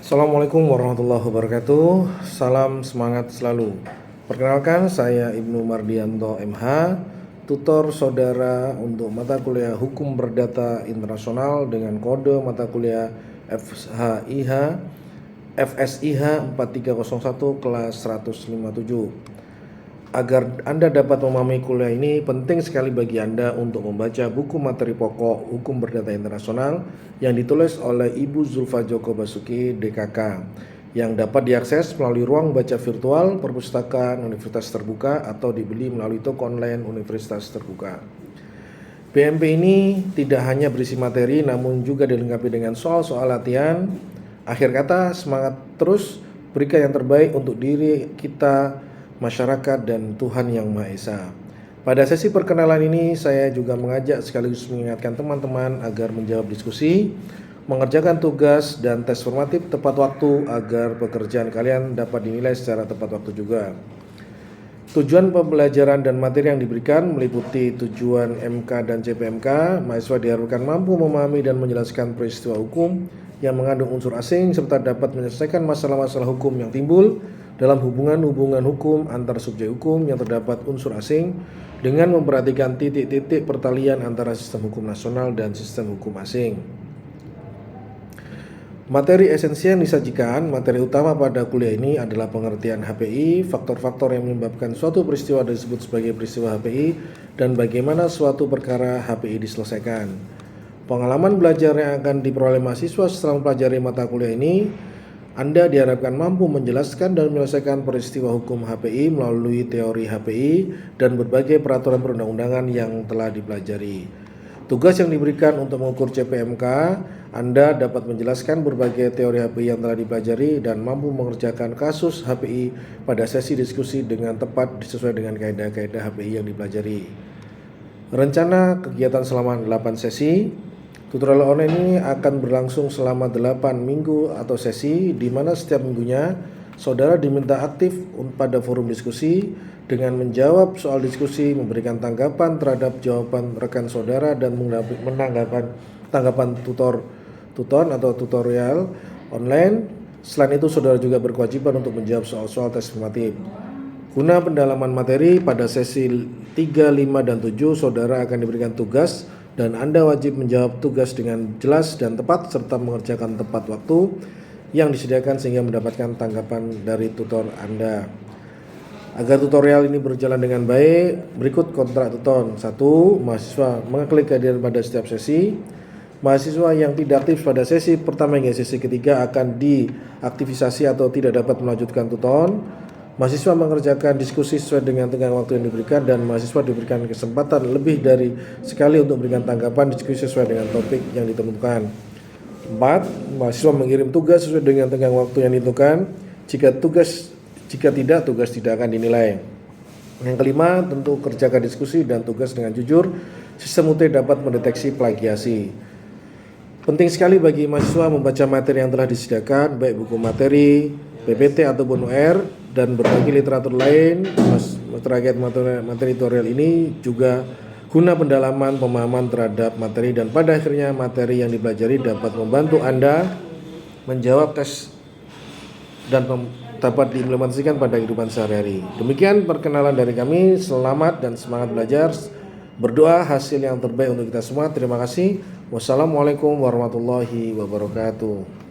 Assalamualaikum warahmatullahi wabarakatuh. Salam semangat selalu. Perkenalkan, saya Ibnu Mardianto MH, tutor saudara untuk mata kuliah Hukum Perdata Internasional dengan kode mata kuliah FSIH 4301 kelas 157. Agar Anda dapat memahami kuliah ini, penting sekali bagi Anda untuk membaca buku materi pokok Hukum Perdata Internasional yang ditulis oleh Ibu Zulfa Joko Basuki, DKK, yang dapat diakses melalui ruang baca virtual perpustakaan Universitas Terbuka atau dibeli melalui toko online Universitas Terbuka. PMP ini tidak hanya berisi materi, namun juga dilengkapi dengan soal-soal latihan. Akhir kata, semangat terus, berikan yang terbaik untuk diri kita, masyarakat, dan Tuhan Yang Maha Esa. Pada sesi perkenalan ini, saya juga mengajak sekaligus mengingatkan teman-teman agar menjawab diskusi, mengerjakan tugas dan tes formatif tepat waktu agar pekerjaan kalian dapat dinilai secara tepat waktu juga. Tujuan pembelajaran dan materi yang diberikan meliputi tujuan MK dan CPMK. Mahasiswa diharapkan mampu memahami dan menjelaskan peristiwa hukum yang mengandung unsur asing serta dapat menyelesaikan masalah-masalah hukum yang timbul dalam hubungan-hubungan hukum antar subjek hukum yang terdapat unsur asing dengan memperhatikan titik-titik pertalian antara sistem hukum nasional dan sistem hukum asing. Materi esensial yang disajikan, materi utama pada kuliah ini adalah pengertian HPI, faktor-faktor yang menyebabkan suatu peristiwa disebut sebagai peristiwa HPI, dan bagaimana suatu perkara HPI diselesaikan. Pengalaman belajar yang akan diperoleh mahasiswa setelah mempelajari mata kuliah ini, Anda diharapkan mampu menjelaskan dan menyelesaikan peristiwa hukum HPI melalui teori HPI dan berbagai peraturan perundang-undangan yang telah dipelajari. Tugas yang diberikan untuk mengukur CPMK, Anda dapat menjelaskan berbagai teori HPI yang telah dipelajari dan mampu mengerjakan kasus HPI pada sesi diskusi dengan tepat sesuai dengan kaidah-kaidah HPI yang dipelajari. Rencana kegiatan selama 8 sesi. Tutorial online ini akan berlangsung selama 8 minggu atau sesi, di mana setiap minggunya saudara diminta aktif pada forum diskusi dengan menjawab soal diskusi, memberikan tanggapan terhadap jawaban rekan saudara, dan menanggapan tanggapan tutor atau tutorial online. Selain itu, saudara juga berkewajiban untuk menjawab soal-soal tes formatif. Guna pendalaman materi, pada sesi 3, 5, dan 7 saudara akan diberikan tugas dan Anda wajib menjawab tugas dengan jelas dan tepat serta mengerjakan tepat waktu yang disediakan sehingga mendapatkan tanggapan dari tutor Anda. Agar tutorial ini berjalan dengan baik, berikut kontrak tutor. 1. Mahasiswa mengeklik kehadiran pada setiap sesi. Mahasiswa yang tidak aktif pada sesi pertama hingga sesi ketiga akan diaktifisasi atau tidak dapat melanjutkan tutor. Mahasiswa mengerjakan diskusi sesuai dengan tenggang waktu yang diberikan, dan mahasiswa diberikan kesempatan lebih dari sekali untuk memberikan tanggapan diskusi sesuai dengan topik yang ditentukan. 4. Mahasiswa mengirim tugas sesuai dengan tenggang waktu yang ditentukan. Jika tidak, tugas tidak akan dinilai. Yang kelima, tentu kerjakan diskusi dan tugas dengan jujur. Sistem UT dapat mendeteksi plagiasi. Penting sekali bagi mahasiswa membaca materi yang telah disediakan, baik buku materi, PPT ataupun UR, dan berbagai literatur lain terkait materi tutorial ini juga guna pendalaman pemahaman terhadap materi, dan pada akhirnya materi yang dipelajari dapat membantu Anda menjawab tes dan dapat diimplementasikan pada kehidupan sehari-hari. Demikian perkenalan dari kami. Selamat dan semangat belajar. Berdoa hasil yang terbaik untuk kita semua. Terima kasih. Wassalamualaikum warahmatullahi wabarakatuh.